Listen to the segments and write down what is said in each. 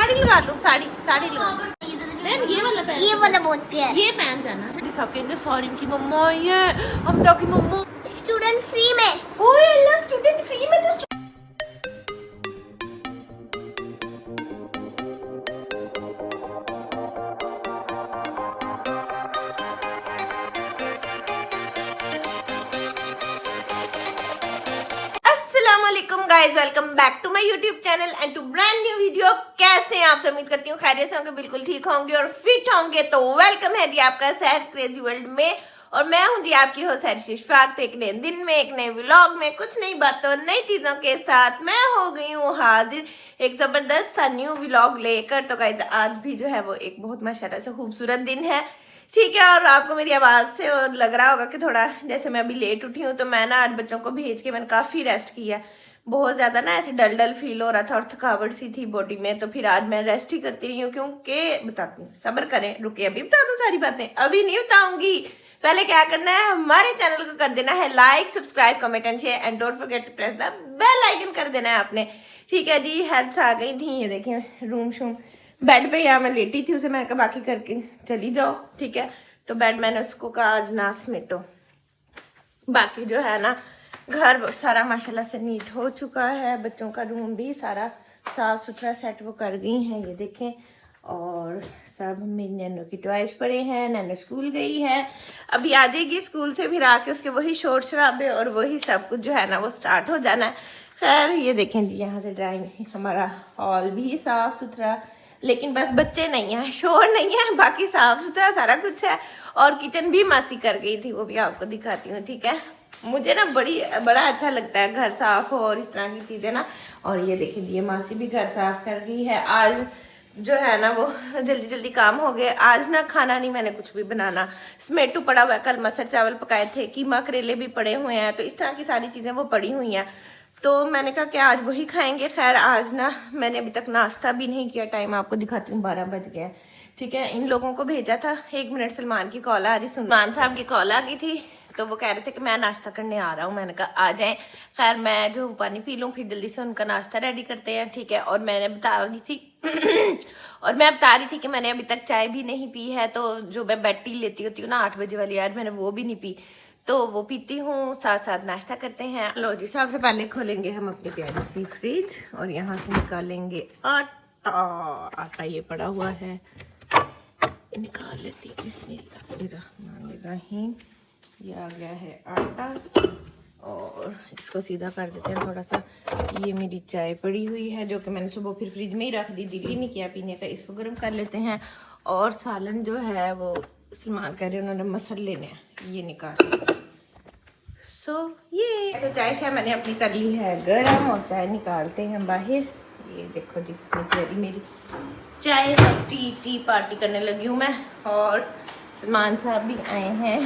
साड़ी लगा लूं, साड़ी साड़ी लगा लूं। ये वाला पहन, ये वाला बहुत प्यारा, ये पहन जाना। सब कहेंगे सॉरी की मम्मा ये हमदा की मम्मा स्टूडेंट फ्री में। ओए अल्लाह स्टूडेंट फ्री में तो guys, welcome back to my YouTube channel and to brand new video. कैसे हैं आप? उम्मीद करती हूँ खैरियत से होंगे, बिल्कुल ठीक होंगे और फिट होंगे। तो वेलकम है जी आपका सहर्ष क्रेजी वर्ल्ड में और मैं हूँ जी आपकी हो सहर्ष इशफाक। एक नए दिन में, एक नए व्लॉग में, कुछ नई बातों नई चीज़ों के साथ मैं हो गई हूँ हाजिर एक ज़बरदस्त सा न्यू व्लॉग लेकर। तो गाइस आज भी जो है वो एक बहुत माशाल्लाह से खूबसूरत दिन है, ठीक है। और आपको मेरी आवाज़ से लग रहा होगा कि थोड़ा जैसे मैं अभी लेट उठी हूँ, तो मैं ना आज बच्चों को भेज के मैंने काफ़ी रेस्ट किया। बहुत ज़्यादा ना ऐसे डल डल फील हो रहा था और थकावट सी थी बॉडी में, तो फिर आज मैं रेस्ट ही करती रही हूँ। क्योंकि बताती हूँ, सब्र करें, रुके अभी बता दूँ सारी बातें, अभी नहीं बताऊंगी। पहले क्या करना है, हमारे चैनल को कर देना है like, subscribe, comment and share and don't forget to press the bell icon कर देना है आपने, ठीक है जी। हेल्प्स आ गई थी, ये देखें रूम शूम, बेड पे यहाँ मैं लेटी थी, उसे मैंने कहा बाकी करके चली जाओ, ठीक है। तो बेड मैंने उसको कहा आज ना समेटो। बाकी जो है ना घर सारा माशाल्लाह से नीट हो चुका है, बच्चों का रूम भी सारा साफ सुथरा सेट वो कर गई हैं, ये देखें। और सब मेरी नैनो की टॉयज पड़े हैं, नैनो स्कूल गई है, अभी आ जाएगी स्कूल से, फिर आके उसके वही शोर शराबे और वही सब कुछ जो है ना वो स्टार्ट हो जाना है। खैर ये देखें जी, यहाँ से ड्राइंग हमारा हॉल भी साफ सुथरा, लेकिन बस बच्चे नहीं हैं, शोर नहीं है, बाकी साफ सुथरा सारा कुछ है। और किचन भी मासी कर गई थी, वो भी आपको दिखाती हूँ, ठीक है। मुझे ना बड़ा अच्छा लगता है घर साफ हो और इस तरह की चीज़ें ना। और ये देखिए ये मासी भी घर साफ कर गई है। आज जो है ना वो जल्दी जल्दी काम हो गए। आज ना खाना नहीं मैंने कुछ भी बनाना, स्मेटू पड़ा हुआ है, कल मसर चावल पकाए थे, कीमा करेले भी पड़े हुए हैं, तो इस तरह की सारी चीज़ें वो पड़ी हुई हैं। तो मैंने कहा कि आज वही खाएंगे। खैर आज ना मैंने अभी तक नाश्ता भी नहीं किया, टाइम आपको दिखाती हूँ 12 बज गया, ठीक है। इन लोगों को भेजा था, 1 मिनट सलमान की कॉल आ रही, सलमान साहब की कॉल आ गई थी, तो वो कह रहे थे कि मैं नाश्ता करने आ रहा हूँ। मैंने कहा आ जाएं। खैर मैं जो पानी पी लूँ, फिर जल्दी से उनका नाश्ता रेडी करते हैं, ठीक है। और मैं बता रही थी कि मैंने अभी तक चाय भी नहीं पी है, तो जो मैं बेड टी लेती होती हूँ ना 8 बजे वाली, आज मैंने वो भी नहीं पी, तो वो पीती हूँ, साथ साथ नाश्ता करते हैं। लो जी, सबसे पहले खोलेंगे हम अपनी प्यारी सी फ्रिज और यहाँ से निकालेंगे आटा। आटा ये पड़ा हुआ है, निकाल लेती हूँ, बिस्मिल्लाहिर्रहमानिर्रहीम। ये आ गया है आटा और इसको सीधा कर देते हैं थोड़ा सा। ये मेरी चाय पड़ी हुई है जो कि मैंने सुबह फिर फ्रिज में ही रख दी, दिल ही नहीं किया पीने का, इसको गर्म कर लेते हैं। और सालन जो है वो सलमान कह रहे उन्होंने मसर लेने हैं, ये निकाल। ये तो चाय शाय मैंने अपनी कर ली है गर्म और चाय निकालते हैं बाहर। ये देखो जी कितनी प्यारी मेरी चाय, सब टी पार्टी करने लगी हूँ मैं। और सलमान साहब भी आए हैं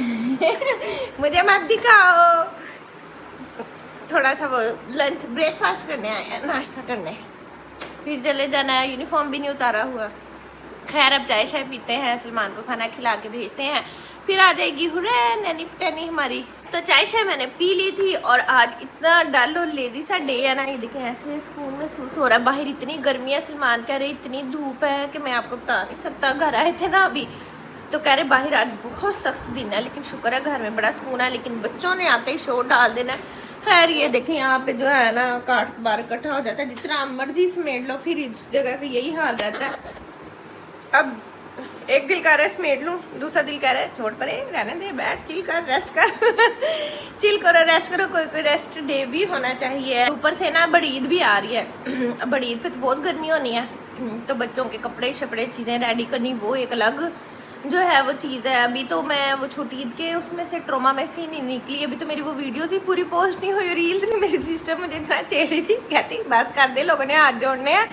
मुझे मत दिखाओ, थोड़ा सा वो लंच ब्रेकफास्ट करने आए हैं, नाश्ता करने, फिर चले जाना है, यूनिफॉर्म भी नहीं उतारा हुआ। खैर अब चाय शाय पीते हैं, सलमान को खाना खिला के भेजते हैं, फिर आ जाएगी हुर्रे नैनी पटैनी हमारी। तो चाय शाय मैंने पी ली थी और आज इतना डल और लेजी सा डे है ना, ये देखें ऐसे सुकून महसूस हो रहा है। बाहर इतनी गर्मी है, सलमान कह रहे इतनी धूप है कि मैं आपको बता नहीं सकता। घर आए थे ना अभी, तो कह रहे बाहर आज बहुत सख्त दिन है, लेकिन शुक्र है घर में बड़ा सुकून है, लेकिन बच्चों ने आते ही शोर डाल देना है। खैर ये देखें यहाँ पे जो है ना काट बार इकट्ठा हो जाता है, जितना मर्जी समेट लो, फिर इस जगह का यही हाल रहता है। अब एक दिल कह रहा है समेट लूँ, दूसरा दिल कह रहा है छोड़ परे, रहने दे, बैठ चिल कर, रेस्ट कर चिल करो, रेस्ट करो, कोई रेस्ट डे भी होना चाहिए। ऊपर से ना बड़ी ईद भी आ रही है, बड़ी ईद पे तो बहुत गर्मी होनी है, तो बच्चों के कपड़े शपड़े चीज़ें रेडी करनी, वो एक अलग जो है वो चीज़ है। अभी तो मैं वो छोटी ईद के उसमें से ट्रोमा में से ही नहीं निकली, अभी तो मेरी वो वीडियोस ही पूरी पोस्ट नहीं हुई, रील्स नहीं। मेरी सिस्टर मुझे इतना छेड़ रही थी, कहती बस कर दे, लोगों ने हाथ जोड़ने हैं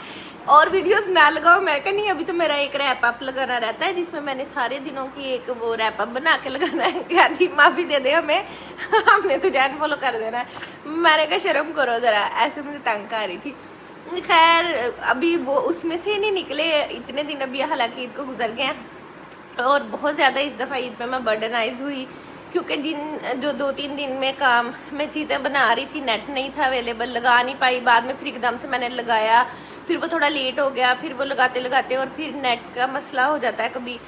और वीडियोस ना लगाओ। मैं कहा नहीं, अभी तो मेरा एक रैप अप लगाना रहता है जिसमें मैंने सारे दिनों की एक वो रैप अप बना के लगाना है। कहती माफ़ी दे दे हमें हमने तो जैन फॉलो कर देना है। मैंने कहा शर्म करो ज़रा, ऐसे मुझे तंग आ रही थी। खैर अभी वो उसमें से नहीं निकले इतने दिन, अभी हालांकि ईद को गुजर गए हैं और बहुत ज़्यादा इस दफ़ा ईद पे मैं बर्डनाइज हुई, क्योंकि जो 2-3 दिन में काम में चीज़ें बना रही थी, नेट नहीं था अवेलेबल, लगा नहीं पाई। बाद में फिर एकदम से मैंने लगाया, फिर वो थोड़ा लेट हो गया, फिर वो लगाते लगाते और फिर नेट का मसला हो जाता है कभी,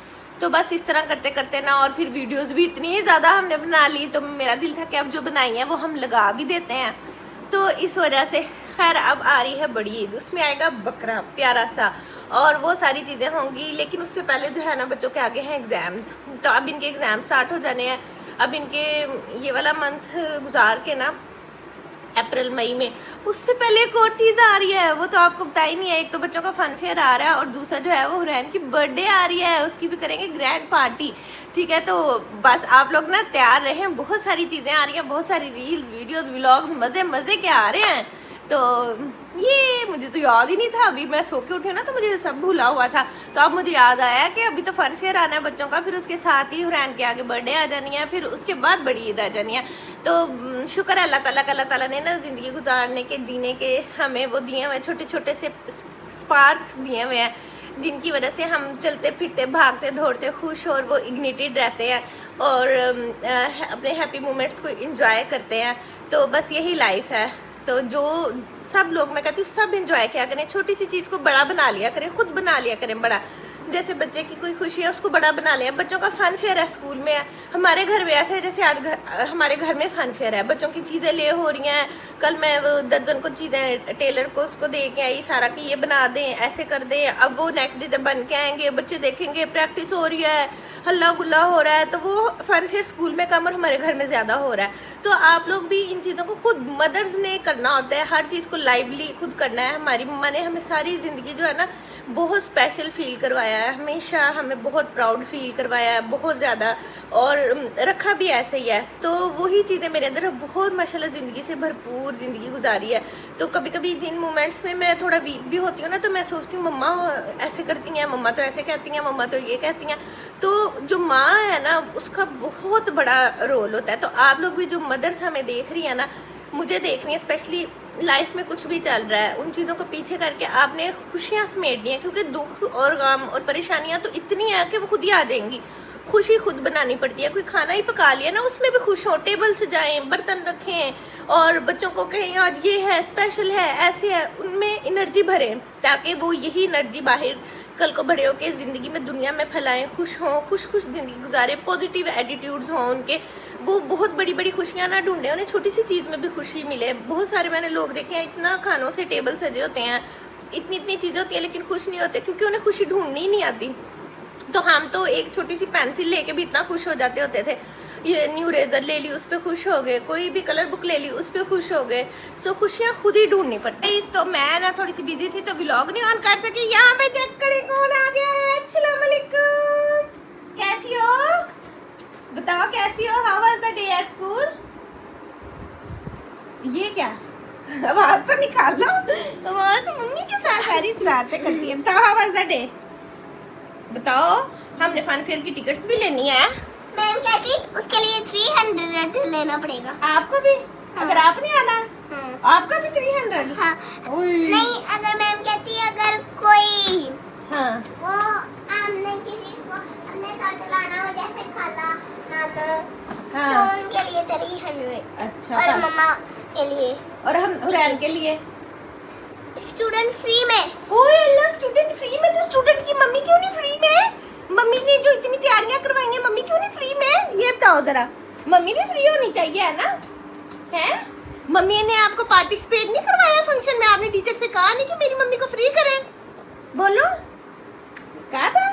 तो बस इस तरह करते करते ना, और फिर वीडियोस भी इतनी ज़्यादा हमने बना ली, तो मेरा दिल था कि अब जो बनाई है वो हम लगा भी देते हैं। तो इस वजह से खैर अब आ रही है बड़ी ईद, उसमें आएगा बकरा प्यारा सा और वो सारी चीज़ें होंगी। लेकिन उससे पहले जो है ना बच्चों के आगे हैं एग्ज़ाम्स, तो अब इनके एग्ज़ाम स्टार्ट हो जाने हैं। अब इनके ये वाला मंथ गुजार के ना अप्रैल मई में, उससे पहले एक और चीज़ आ रही है, वो तो आपको पता ही नहीं है। एक तो बच्चों का फन फेयर आ रहा है और दूसरा जो है वो हुरैन की बर्थडे आ रही है, उसकी भी करेंगे ग्रैंड पार्टी, ठीक है। तो बस आप लोग ना तैयार रहें, बहुत सारी चीज़ें आ रही हैं, बहुत सारी रील्स वीडियोस व्लॉग्स मज़े मज़े के आ रहे हैं। तो ये मुझे तो याद ही नहीं था, अभी मैं सो के उठी ना तो मुझे सब भूला हुआ था, तो अब मुझे याद आया कि अभी तो फन फेयर आना है बच्चों का, फिर उसके साथ ही हुरैन के आगे बर्थडे आ जानी है, फिर उसके बाद बड़ी ईद आ जानी है। तो शुक्र है अल्लाह ताला का, अल्लाह ताला ने ना ज़िंदगी गुजारने के जीने के हमें वो दिए हुए छोटे छोटे से स्पार्क्स दिए हुए हैं, जिनकी वजह से हम चलते फिरते भागते दौड़ते खुश और वो इग्निटेड रहते हैं और अपने हैप्पी मोमेंट्स को इंजॉय करते हैं। तो बस यही लाइफ है। तो जो सब लोग, मैं कहती हूँ सब इंजॉय किया करें, छोटी सी चीज़ को बड़ा बना लिया करें, खुद बना लिया करें बड़ा। जैसे बच्चे की कोई खुशी है उसको बड़ा बना लिया। बच्चों का फन फेयर है स्कूल में है, हमारे घर में ऐसा है जैसे आज हमारे घर में फन फेयर है, बच्चों की चीज़ें ले हो रही हैं। कल मैं वो दर्जन को चीज़ें टेलर को उसको दे के आई सारा कि ये बना दें, ऐसे कर दें। अब वो नेक्स्ट डे जब बन के आएंगे बच्चे देखेंगे प्रैक्टिस हो रही है, हल्ला गुल्ला हो रहा है, तो वो फन फेयर स्कूल में कम और हमारे घर में ज़्यादा हो रहा है। तो आप लोग भी इन चीज़ों को खुद मदर्स ने करना होता है, हर चीज़ को लाइवली खुद करना है। हमारी मम्मा ने हमें सारी ज़िंदगी जो है ना बहुत स्पेशल फील करवाया है, हमेशा हमें बहुत प्राउड फील करवाया है, बहुत ज़्यादा, और रखा भी ऐसे ही है। तो वही चीज़ें मेरे अंदर बहुत माशाल्लाह ज़िंदगी से भरपूर ज़िंदगी गुजारी है। तो कभी कभी जिन मोमेंट्स में मैं थोड़ा वीक भी होती हूँ ना, तो मैं सोचती हूँ मम्मा ऐसे करती हैं, मम्मा तो ऐसे कहती हैं, मम्मा तो ये कहती हैं। तो जो माँ है ना उसका बहुत बड़ा रोल होता है। तो आप लोग भी जो मदर्स हमें देख रही है ना, मुझे देख रही है, स्पेशली लाइफ में कुछ भी चल रहा है, उन चीज़ों को पीछे करके आपने खुशियाँ समेटनी है, क्योंकि दुख और गम और परेशानियाँ तो इतनी है कि वो खुद ही आ जाएंगी। खुशी खुद बनानी पड़ती है। कोई खाना ही पका लिया ना उसमें भी खुश हो, टेबल सजाएं, बर्तन रखें और बच्चों को कहें आज ये है स्पेशल है, ऐसे है, उनमें एनर्जी भरें ताकि वो यही एनर्जी बाहर कल को बड़े होकर ज़िंदगी में दुनिया में फैलाएं, खुश हों, खुश खुश ज़िंदगी गुजारें, पॉजिटिव एटीट्यूड्स हों उनके। वो बहुत बड़ी बड़ी खुशियाँ ना ढूंढें, उन्हें छोटी सी चीज़ में भी खुशी मिले। बहुत सारे मैंने लोग देखे हैं इतना खानों से टेबल सजे होते हैं, इतनी इतनी चीज़ें होती है लेकिन खुश नहीं होते, क्योंकि उन्हें खुशी ढूंढनी ही नहीं आती। तो हम तो एक छोटी सी पेंसिल लेके भी इतना खुश हो जाते होते थे, ये न्यू रेजर ले ली उस पर खुश हो गए, कोई भी कलर बुक ले ली उस पर खुश हो गए। सो खुशियाँ खुद ही ढूंढनी पड़ती। तो मैं ना थोड़ी सी बिजी थी तो व्लॉग नहीं ऑन कर सकी। यहाँ पे चेक करें कौन आ गया है। अस्सलाम वालेकुम, कैसी हो बताओ, कैसी हो? How was the day at school? ये क्या आवाज तो निकालो, आवाज मम्मी के साथ सारी शरारतें करती है। बताओ हाउ वाज द डे, बताओ। हमने फन फेयर की टिकट्स भी लेनी है। मैम कहती उसके लिए 300 लेना पड़ेगा आपको भी? हाँ। अगर आप नहीं आना आपका भी 300? हाँ। नहीं, अगर मैम कहती अगर कोई वो हमने किसी को अपने साथ लाना हो जैसे खाला नाना, तो उनके लिए 300। अच्छा। और मम्मा के लिए और हम हुरैन के लिए स्टूडेंट फ्री में। ओए अल्लाह, स्टूडेंट फ्री में? तो स्टूडेंट की मम्मी क्यों नहीं फ्री में? मम्मी ने जो इतनी तैयारियां करवाई हैं, मम्मी क्यों नहीं फ्री में? ये बताओ जरा, मम्मी भी फ्री होनी चाहिए है ना? हैं? मम्मी ने आपको पार्टिसिपेट नहीं करवाया फंक्शन में? आपने टीचर से कहा नहीं कि मेरी मम्मी को फ्री करें? बोलो, कहा था?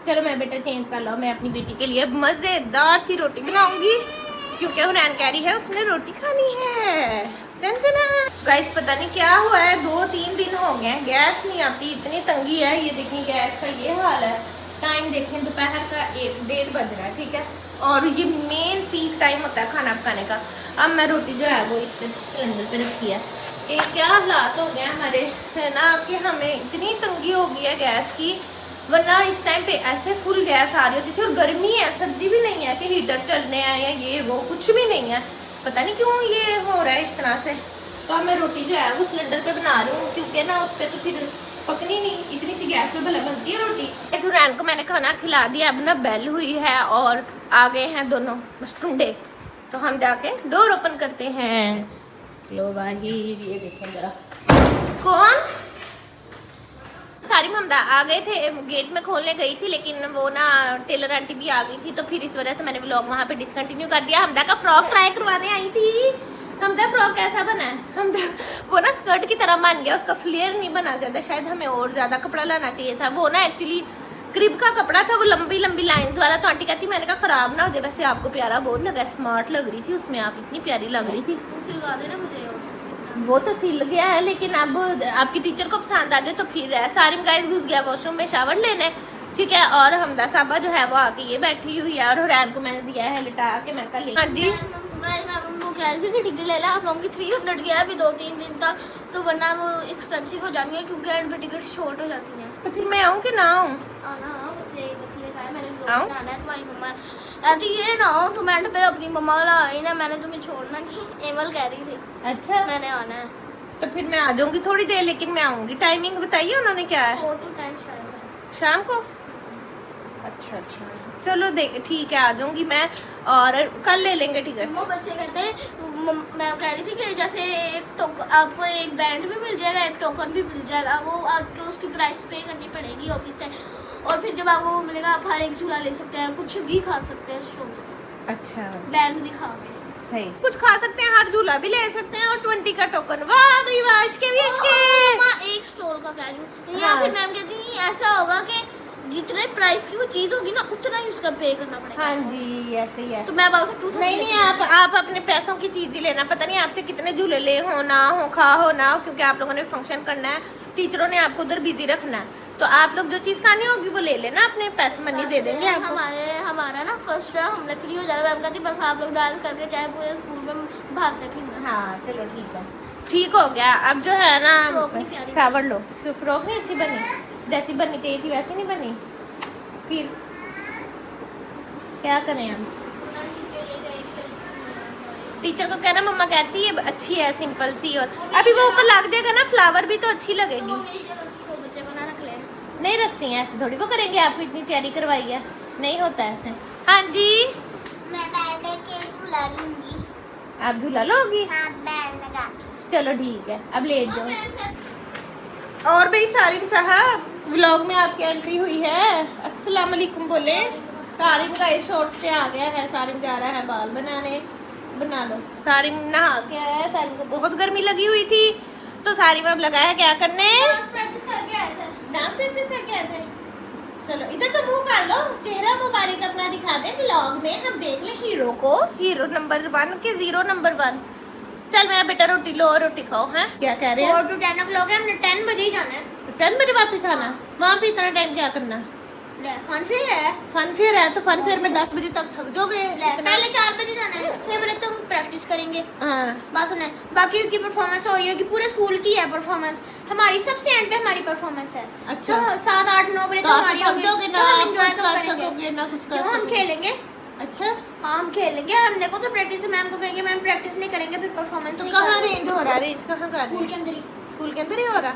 चलो मैं बेटा चेंज कर लो, मैं अपनी बेटी के लिए मजेदार सी रोटी बनाऊंगी, क्योंकि हुरैन कह रही है उसने रोटी खानी है। गाइस पता नहीं क्या हुआ है, 2-3 दिन हो गए गैस नहीं आती, इतनी तंगी है। ये देखिए गैस का ये हाल है। टाइम देखें दोपहर का 1-1:30 बज रहा है, ठीक है, और ये मेन पीक टाइम होता है खाना पकाने का। अब मैं रोटी जो है वो इस सिलेंडर पे रखी है कि क्या हालात हो गए हमारे, है ना, कि हमें इतनी तंगी हो गई है गैस की। वरना इस टाइम पे ऐसे फुल गैस आ रही होती थी, और गर्मी है, सर्दी भी नहीं है कि हीटर चलने हैं या ये वो, कुछ भी नहीं है। पता नहीं क्यों ये हो रहा है इस तरह से। तो अब मैं रोटी जो है वो सिलेंडर पे बना रही हूँ, क्योंकि ना उस पर तो फिर पकनी नहीं, इतनी सी गैस पे भला बनती है रोटी। हुरैन को मैंने खाना खिला दिया, अब ना बेल हुई है और आ गए हैं दोनों मस्टुंडे। तो हम जाके डोर ओपन करते हैं। लो भाई, ये देखें जरा, कौन सारिम हमदा आ गए थे, गेट में खोलने गई थी, लेकिन वो ना टेलर आंटी भी आ गई थी, तो फिर इस वजह से मैंने व्लॉग वहाँ पे डिसकंटिन्यू कर दिया। हमदा का फ्रॉक ट्राई करवाने आई थी। हमदा फ्रॉक कैसा बना है? हमदा वो ना स्कर्ट की तरह बन गया, उसका फ्लेयर नहीं बना ज़्यादा, शायद हमें और ज़्यादा कपड़ा लाना चाहिए था। वो ना एक्चुअली क्रिब का कपड़ा था, वो लंबी लंबी लाइंस वाला, तो आंटी कहती मैंने कहा ख़राब ना हो जाए। वैसे आपको प्यारा बहुत लगा, स्मार्ट लग रही थी उसमें, आप इतनी प्यारी लग रही थी। सिलवा देना मुझे वो तो सिल गया है, लेकिन अब आपकी टीचर को पसंद आ गए तो फिर है। सारिम गाइस घुस गया वॉशरूम में शावर लेने, ठीक है। और हमदा साहबा जो है वो आके ये बैठी हुई है, और हुरैन को मैंने दिया है लिटा के, मैं कल। हाँ जी, वो कह रही थी कि टिकट ले ला, आप लोगों की 300 गया अभी 2-3 दिन तक, तो वरना वो एक्सपेंसिव हो जानी है, क्योंकि एंड पे टिकट शॉर्ट हो जाती हैं। तो फिर मैं आऊँ कि ना आऊँ? आना, बच्चे ने कहा मैंने आना है, तुम्हारी मम्मा कहती ये ना हो तुम एंड पे अपनी मम्मा वाला आई ना, मैंने तुम्हें छोड़ना नहीं, एमल कह रही थी। अच्छा, मैंने आना है तो फिर मैं आ जाऊँगी थोड़ी देर, लेकिन मैं आऊँगी। टाइमिंग बताइए उन्होंने क्या है? 4 to 10 शायद शाम को। अच्छा अच्छा, चलो देख ठीक है, आ जाऊँगी मैं, और कल ले लेंगे टिकट। वो बच्चे कहते हैं, मैं कह रही थी कि जैसे एक आपको एक बैंड भी मिल जाएगा, एक टोकन भी मिल जाएगा, वो आपको उसकी प्राइस पे करनी पड़ेगी ऑफिस से, और फिर जब आपको वो मिलेगा आप हर एक झूला ले सकते हैं, कुछ भी खा सकते हैं स्टॉल से। अच्छा, बैंड दिखा के सही, कुछ खा सकते हैं, हर झूला भी ले सकते हैं, और 20 का टोकन। वाह भाई वाह, इसके भी इसके एक स्टॉल का कह रही हूँ। या फिर मैम कहती है ऐसा होगा कि जितने प्राइस की वो चीज होगी ना, उतना ही उसका पे करना पड़ेगा। हाँ जी, ऐसे ही है। तो मैं बाबा से नहीं, आप अपने पैसों की चीज ही लेना। पता नहीं आपसे कितने झूले ले हो ना हो, खा हो ना हो, क्योंकि आप लोगों ने फंक्शन करना है, टीचरों ने आपको उधर बिजी रखना है, तो आप लोग जो चीज खानी होगी वो ले लेना, अपने पैसे मनी दे देंगे आपको। हमारा ना फर्स्ट है, हमने फ्री हो जाना। मैम कहती बस आप लोग डांस करके चाहे पूरे स्कूल में भागते फिरना। हाँ चलो ठीक है, ठीक हो गया। अब जो है ना शावर लो। तो फ्रॉक नहीं अच्छी बनी, जैसी बननी चाहिए थी वैसी नहीं बनी, फिर क्या करें हम? टीचर को कहना मम्मा कहती है अच्छी है, सिंपल सी, और अभी वो ऊपर लग जाएगा ना फ्लावर भी, तो अच्छी लगेगी। बच्चे को ना रख ले, नहीं रखती हैं ऐसे थोड़ी वो करेंगे, आपको इतनी तैयारी करवाई है, नहीं होता ऐसे। हाँ जी, मैं बैठ के झूला लूंगी। आप झूला लोगी? हाँ, बैंड लगा के। चलो ठीक है, अब लेट जाओ। और भाई सारिम साहब, व्लॉग में आपकी एंट्री हुई है, अस्सलाम वालेकुम बोले। सारिम का इस शॉर्ट्स पे आ गया है, सारिम जा रहा है बाल बनाने, बना लो। सारिम नहा के आया है, सारिम को बहुत गर्मी लगी हुई थी, तो सारिम अब लगा है क्या करने? प्रैक्टिस करके आए थे। डांस प्रैक्टिस करके आए थे। चलो इधर तो मुंह कर लो, चेहरा मुबारक अपना दिखा दे व्लॉग में, हम देख ले हीरो को, हीरो नंबर 1 के 0 नंबर 1। चल मेरा बेटा रोटी लो और रोटी खाओ। हैं क्या कह रहे हैं? 4 to 10 o'clock है, हमने 10 बजे ही जाना है। 10 बजे वापस आना, वहाँ पे इतना टाइम क्या करना? फन फेयर है। फन फेयर है तो फन फेयर में 10 बजे तक थक जाओगे। पहले 4 बजे जाना है, 6 बजे तक प्रैक्टिस करेंगे। हाँ, बात सुने, बाकी की परफॉर्मेंस हो रही होगी, पूरे स्कूल की है परफॉर्मेंस, हमारी सबसे एंड पे हमारी परफॉर्मेंस है। अच्छा, तो 7, 8, 9 बजे तो तक आप हमारी थक होगी, जाओगे तो ना, हम आप एंजॉय कुछ तो कर करेंगे सकोगे ना, कुछ कर क्यों, हम सकोगे। खेलेंगे। अच्छा, हाँ हम खेलेंगे, हमने कौन सा प्रैक्टिस है, मैम को कहेंगे मैम प्रैक्टिस नहीं करेंगे, फिर परफॉर्मेंस तो कहाँ रेंज हो रहा है? रेंज कहाँ कर स्कूल के अंदर ही। स्कूल के अंदर ही हो रहा।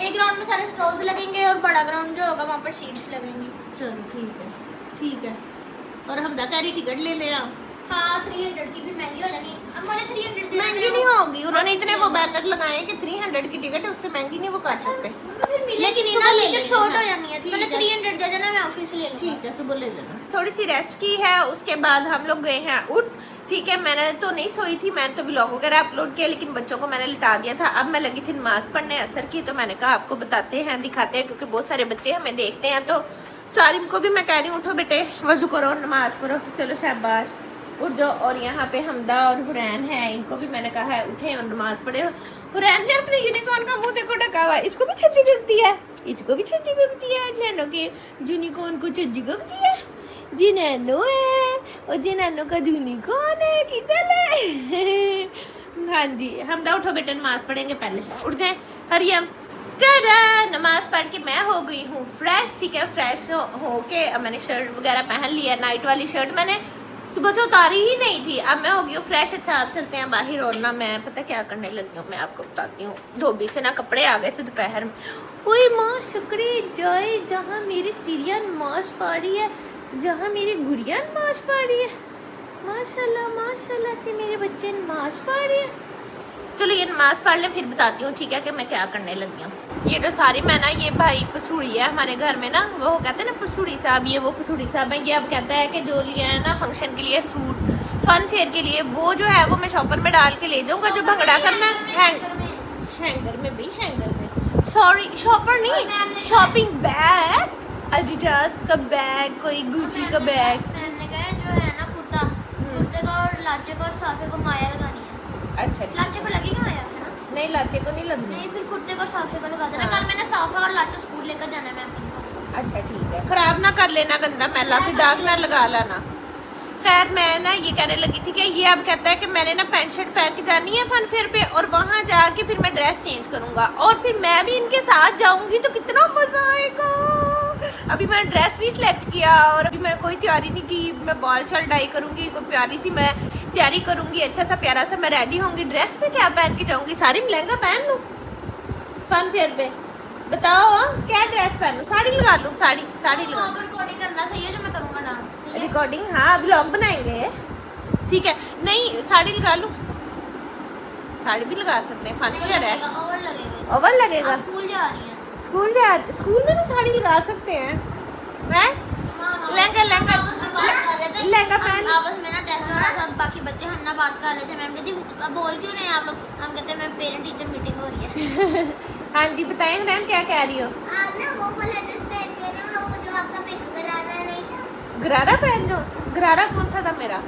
एक ग्राउंड में सारे स्टॉल्स लगेंगे, और बड़ा ग्राउंड जो होगा वहाँ पर सीट्स लगेंगी। चलो ठीक है, ठीक है। और हम दकारी टिकट ले ले आओ। हाँ 300 की फिर महंगी हो जानी, अब मैंने 300 देना है। महंगी नहीं होगी, उन्होंने इतने वो बैनर लगाए हैं कि 300 की टिकट है, उससे महंगी नहीं वो कर सकते। लेकिन सुबह ले टिकट लेना। शॉर्ट हो जानी है, ठीक मैंने है। 300 दे देना, मैं ऑफिस से ले लूंगा। ठीक है, सुबह ले लेना। थोड़ी सी रेस्ट की है, उसके बाद हम लोग गए हैं उठ। ठीक है, मैंने तो नहीं सोई थी, मैंने तो व्लॉग वगैरह अपलोड किया, लेकिन बच्चों को मैंने लिटा दिया था। अब मैं लगी थी नमाज पढ़ने असर की, तो मैंने कहा आपको बताते हैं, दिखाते हैं, क्योंकि बहुत सारे बच्चे हमें देखते हैं। तो सारिम को भी मैं कह रही हूँ उठो बेटे, वजू करो, नमाज पढ़ो, चलो शाबाश उठ जाओ। और यहाँ पे हमदा और हुरैन है, इनको भी मैंने कहा है उठे और नमाज पढ़े। हुरैन ने अपने यूनिकॉर्न का मुंह देखो ढका हुआ है, इसको भी छज्जी लगती है, इसको भी छज्जी लगती है। नैनो के यूनिकॉर्न को छज्जी लगती है, जी नैनो है, और जी नैनो का यूनिकॉर्न है, किधर है? हाँ जी, हमदा उठो बेटे, नमाज पढ़ेंगे, पहले उठ जाए। हरियम टाटा, नमाज पढ़ के मैं हो गई हूँ फ्रेश। ठीक है, फ्रेश हो के अब मैंने शर्ट वगैरह पहन लिया, नाइट वाली शर्ट मैंने सुबह से उतारी ही नहीं थी, अब मैं हो गई हूँ फ्रेश। अच्छा अब चलते हैं बाहर, और ना मैं पता क्या करने लगी हूँ, मैं आपको बताती हूँ। धोबी से ना कपड़े आ गए थे दोपहर में। कोई माँ शुक्री जाए जहाँ मेरी चिड़िया नमाज पढ़ रही है, जहाँ मेरी गुड़िया नमाज पढ़ रही है। माशाल्लाह माशाल्लाह से मेरे बच्चे नमाज पढ़ रहे हैं। चलो ये नमाज पढ़ लें, फिर बताती हूँ ठीक है कि मैं क्या करने लगी हूँ। ये तो सारी मैं ना, ये भाई पसूड़ी है हमारे घर में ना, वो कहते हैं ना पसूड़ी साहब, ये वो पसूड़ी साहब है। ये अब कहता है कि जो लिया है ना फंक्शन के लिए सूट, फन फेयर के लिए, वो जो है वो मैं शॉपर में डाल के ले जाऊंगा। जो भंगड़ा करना है हैंगर में भी, हैंगर में, सॉरी शॉपर नहीं, शॉपिंग बैग, एडिडास का बैग, कोई गुची का बैग। मैंने कहा जो है ना कुर्ता, कुर्ते का और लाचे का और साफे को माया लगानी है। अच्छा लाचे को लगेगी माया, है ना? नहीं लाचे को नहीं लगनी। नहीं, फिर कुर्ते को और साफे को लगा देना। कल मैंने साफा और लाचा स्कूल लेकर जाना है मैम। अच्छा ठीक है, खराब ना कर लेना, गंदा मैला भी दाग ना लगा लाना। खैर मैं ना ये कहने लगी थी कि ये अब कहता है कि मैंने ना पैंट शर्ट पहन के जानी है फन फेयर पे, और वहाँ जाके फिर मैं ड्रेस चेंज करूँगा और फिर मैं भी इनके साथ जाऊँगी, तो कितना मज़ा आएगा। अभी मैंने ड्रेस भी सिलेक्ट किया और अभी मैंने कोई तैयारी नहीं की। मैं बाल शाल डाई करूँगी, कोई प्यारी सी मैं तैयारी करूँगी, अच्छा सा प्यारा सा मैं रेडी होंगी। ड्रेस में क्या पहन के जाऊँगी? साड़ी में लहंगा पहन लूँ फन फेयर पे? बताओ क्या ड्रेस पहनूं? साड़ी लगा लूं? साड़ी लगा लूं। रिकॉर्डिंग करना था ये जो मैं करूंगा डांस। रिकॉर्डिंग, हाँ व्लॉग बनाएंगे, ठीक है। नहीं साड़ी लगा लूं, साड़ी भी लगा सकते हैं, फन फेयर है। ओवर लगेगा। स्कूल जा रही है, स्कूल में भी साड़ी लगा सकते हैं। मैं लहंगा पहन। आपस में ना टेस्ट हो रहा था, बाकी बच्चे हन्ना बात कर रहे थे। मैम कहती अब बोल क्यों नहीं आप लोग? हम कहते हैं मैम पेरेंट टीचर मीटिंग हो रही है। हाँ जी बताएं मैम क्या कह रही हो? आप ना वो वाला ड्रेस पहन के ना, वो जो आपका गरारा नहीं था, गरारा पहन लो। गरारा कौन सा था मेरा?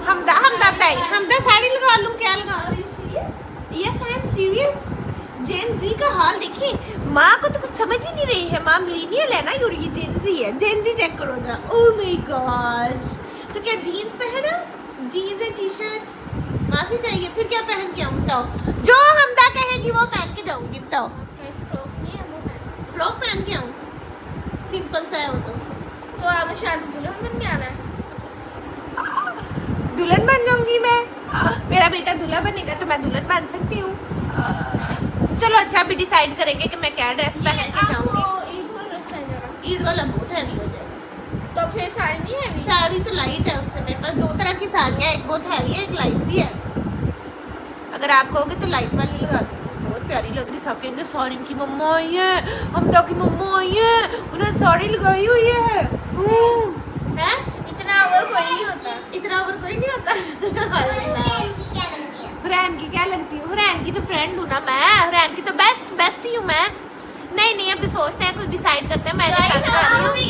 हमदा साड़ी लगा लूं? क्या लगा? Yes I am serious. Gen Z का हाल देखिए, माँ को तो कुछ समझ ही नहीं रही है। माँ मिलीनियल है ना, और ये जेन जी है। जेन जी चेक करो जरा। Oh my gosh. तो क्या जीन्स पहना? जीन्स और टी शर्ट? माफी चाहिए, फिर क्या पहन के आऊँ बताओ? जो हमदा कहेगी वो पहन के जाऊंगी, बताओ। फ्रॉक पहन के आऊँ? सिंपल सा है वो तो आप शादी दुल्हन बन के आना है। दुल्हन बन जाऊंगी मैं? मेरा बेटा दूल्हा बनेगा तो मैं दुल्हन बन सकती हूँ। चलो अच्छा अभी डिसाइड करेंगे कि मैं क्या ड्रेस पहन के जाऊंगी। ईद वाला बहुत हैवी हो जाएगा। तो फिर साड़ी नहीं हैवी? साड़ी तो लाइट है, उससे मेरे पास दो तरह की साड़ियाँ, एक बहुत हैवी है, एक लाइट भी है। अगर आप कहोगे तो लाइट वाली लगा दो, बहुत प्यारी लग रही। सब कहेंगे सॉरी की मम्मा आई है, हमदा की मम्मा आई है, उन्होंने साड़ी लगाई हुई है। इतना ओवर कोई नहीं होता, इतना ओवर कोई नहीं होता। फ्रेंड की क्या लगती हूँ? फ्रेंड की तो फ्रेंड हूँ ना मैं, फ्रेंड की तो बेस्ट ही हूँ मैं। नहीं अभी सोचते हैं, कुछ डिसाइड करते हैं। मैं क्या अभी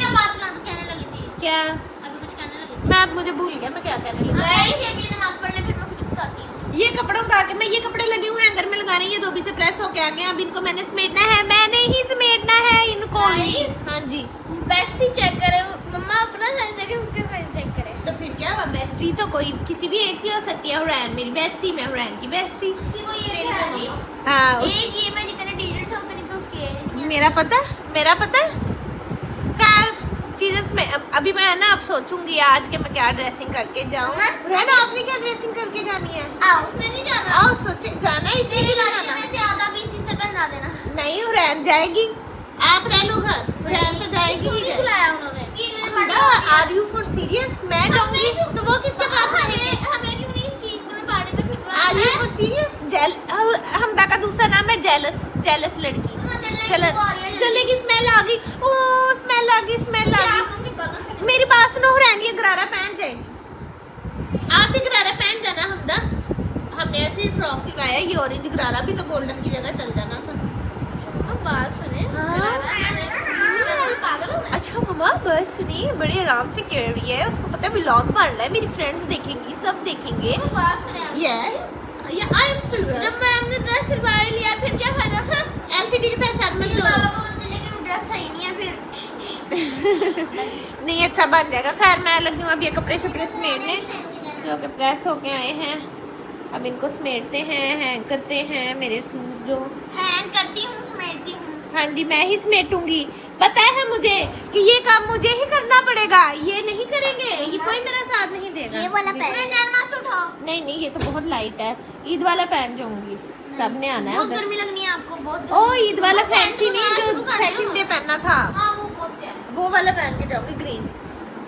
कुछ कहने लगी? मैं अब मुझे भूल गया मैं क्या कहने लगी। ये कपड़ों का के मैं ये कपड़े लगे हुए हैंगर में लगाने, ये धोबी से प्रेस होके आ गए। अब इनको मैंने समेटना है, मैंने ही समेटना है इनको ही। हाँ जी बेस्टी चेक करें मम्मा, अपना साइज देखें, उसके साइज चेक करें। तो फिर क्या हुआ? बेस्टी तो कोई किसी भी एज की हो सकती है। हुरैन मेरी बेस्टी, मैं हुरैन की बेस्टी। हाँ ये मैं जितने डिजिट्स है उतनी तो उसकी एज नहीं है। मेरा पता खैर चीज़ में अभी मैं ना अब सोचूंगी आज के मैं क्या ड्रेसिंग करके जाऊँ। रहना आपने क्या ड्रेसिंग करके जानी है? उसने नहीं जाना। आओ सोचे जाना है, इसी लिए जाना। में से आधा भी इसी से पहना देना। नहीं हुरैन जाएगी, आप रह लो घर। हुरैन तो जाएगी ही। बुलाया उन्होंने। Are you for serious? मैं जाऊंगी तो वो किसके पास आएगी? हमें क्यों नहीं इसकी तुम्हें पार्टी पे फिर? Are you for serious? Hamda का दूसरा नाम है जेलस लड़की। चलेगी, स्मेल आ गई। ओह स्मेल आ गई। मेरी बात सुनो हुरैन, ये गरारा पहन जाएगी। आप भी गरारा पहन जाना हमदा। हमने ऐसे फ्रॉक सिलवाया, ये ऑरेंज गरारा भी तो गोल्डन की जगह चल जाना था। बात सुने। अच्छा मम्मा बस सुनिए, बड़े आराम से कर रही है, उसको पता है व्लॉग बन रहा है, मेरी फ्रेंड्स देखेंगी, सब देखेंगे। Yes I am serious. जब मैम ने ड्रेस सिलवा लिया फिर क्या फायदा? एलसीडी के साथ सर में तो ड्रेस सही नहीं है फिर। नहीं अच्छा बन जाएगा। खैर मैं लग दूँ अब ये कपड़े शपड़े समेटने जो कि प्रेस होके आए हैं। अब इनको समेटते हैं, हैंग करते हैं मेरे सूट जो हैंग करती हूँ, समेटती हूँ। हाँ जी मैं ही समेटूंगी। पता है मुझे कि ये काम मुझे ही करना पड़ेगा, ये नहीं करेंगे, ये कोई मेरा साथ नहीं देगा। ये वाला पहन उठाओ। नहीं ये तो बहुत लाइट है, ईद वाला पहन जाऊंगी। सबने आना है। बहुत गर्मी लगनी है आपको, बहुत। ओ ईद वाला फैंसी नहीं जो सेकंड डे पहनना था। हाँ वो बहुत प्यारा, वो वाला पहन के जाऊंगी ग्रीन।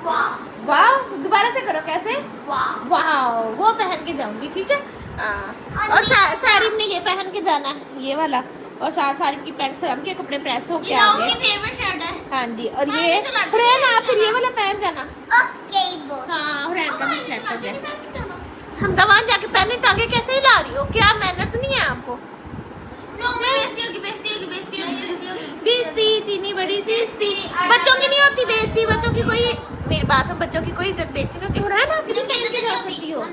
वाह वाह दोबारा से करो कैसे? वाह वाह वो पहन के जाऊंगी, ठीक है। और सारिम ने ये पहन के जाना है, ये वाला, और साथ सारिम की पैंट से के कपड़े प्रेस हो के आ गए। फेवरेट शर्ट है। हाँ जी, और ये हुरैन आप फिर ये वाला पहन जाना। Okay boss. हाँ हुरैन का भी सिलेक्ट हो जाए। हम तो वहाँ जाके पहने टांगे कैसे ही ला रही हो, क्या मैनर्स नहीं है आपको? बेइज्जती चीनी बड़ी सीस्ती, बच्चों की नहीं होती बेइज्जती, बच्चों की कोई, मेरी बात सुन, बच्चों की कोई इज्जत बेइज्जती नहीं होती। हुरैन आप कितनी पहन के जा सकती हो?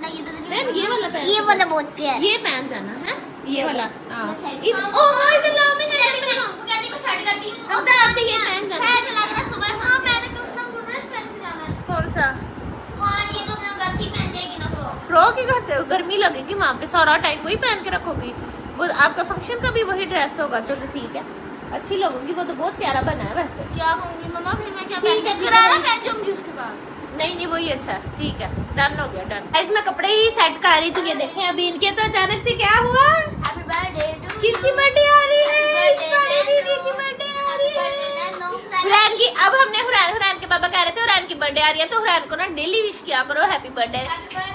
ये वाला पहन, ये वाला बहुत प्यारा। ये पहन जाना है, ये वाला। हाँ ओह इधर लाओ, मैं कहती मैं सेट करती हूँ। हम तो आपने ये पहन जाना। है लग रहा सुबह। हाँ मैंने तो अपना ड्रेस पहन के जाना है। कौन सा? हाँ ये तो अपना घर से पहन जाएगी ना फ्रॉक। फ्रॉक ही घर से, गर्मी लगेगी वहाँ पे, सारा टाइम वही पहन के रखोगी। वो आपका फंक्शन का भी वही ड्रेस होगा, चलो ठीक है, अच्छी लगेगी। वो तो बहुत प्यारा बना है वैसे। क्या कहूँगी मम्मा फिर मैं क्या ठीक है, गरारा पहन जाऊंगी उसके बाद। नहीं वही अच्छा है, ठीक है, डन हो गया, डन। इसमें कपड़े ही सेट कर रही थी, ये देखें अभी इनके तो अचानक से क्या हुआ, हैप्पी बर्थडे टू किसकी बर्थडे आ रही है? बड़ी दीदी की बर्थडे आ रही है। हुरैन की, अब हमने हुरैन के पापा कह रहे थे हुरैन की बर्थडे आ रही है, तो हुरैन को ना डेली विश किया करो हैप्पी बर्थडे।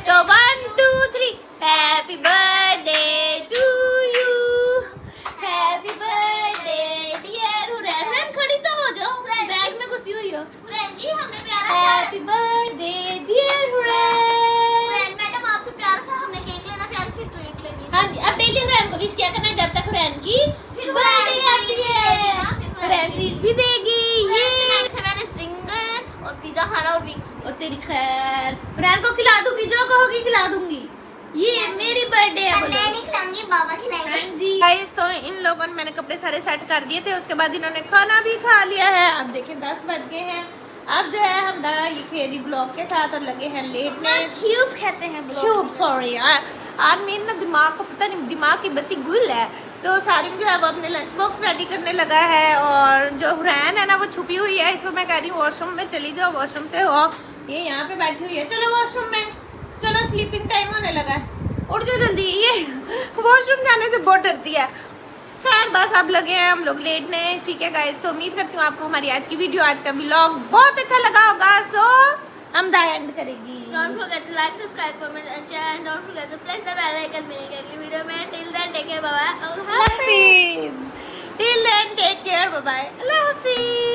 तो 1 2 3 happy birthday to you, happy birthday dear Hurain. Hurain खड़ी तो हो जाओ, बैग में घुसी हुई हो। हुरैन जी हमने प्यारा सा happy birthday dear Hurain. Madam आपसे प्यारा सा हमने केक लेना, प्यारी सी ट्रीट लेनी है। हाँ जी, अब डेली हुरैन को विश किया करना जब तक हुरैन की फिर बर्थडे आती है, हुरैन ट्रीट भी देगी। ये मैंने सिंगर और पिज्जा खाना और विंग्स। और तेरी खैर, हुरैन को खिला दूंगी, जो कहोगी खिला दूंगी। ये मेरी बर्थडे है। मैं नहीं खिलाऊंगी, बाबा खिलाएंगे। हाँ जी गाइस, तो इन लोगों ने, मैंने कपड़े सारे सेट कर दिए थे, उसके बाद इन्होंने खाना भी खा लिया है। अब देखें 10 बज गए हैं। अब जो है हम ये खेली ब्लॉग के साथ और लगे हैं लेटने। क्यूब कहते हैं क्यूब, सॉरी यार, आज मेरे ना दिमाग को पता नहीं, दिमाग की बत्ती गुल है। तो सारिम जो है वो अपने लंच बॉक्स रेडी करने लगा है, और जो हुरैन है ना वो छुपी हुई है, इसको मैं कह रही हूँ वॉशरूम में चली जाओ, वॉशरूम से हो, ये यहाँ पे बैठी हुई है, चलो वॉशरूम में, चलो स्लीपिंग टाइम होने लगा है, उठ जाओ जल्दी। ये वॉशरूम जाने से बहुत डरती है। खैर बस अब लगे हैं हम लोग लेटने, ठीक है गाइस। तो उम्मीद करती हूँ आपको हमारी आज की वीडियो, आज का व्लॉग बहुत अच्छा लगा होगा। सो हम द एंड करेगी। Don't forget to like, subscribe, comment and share, and don't forget to press the bell icon मिलेगी अगली वीडियो में। Till then take care, bye bye, Allah Hafiz। Till then take care, bye bye, Allah Hafiz।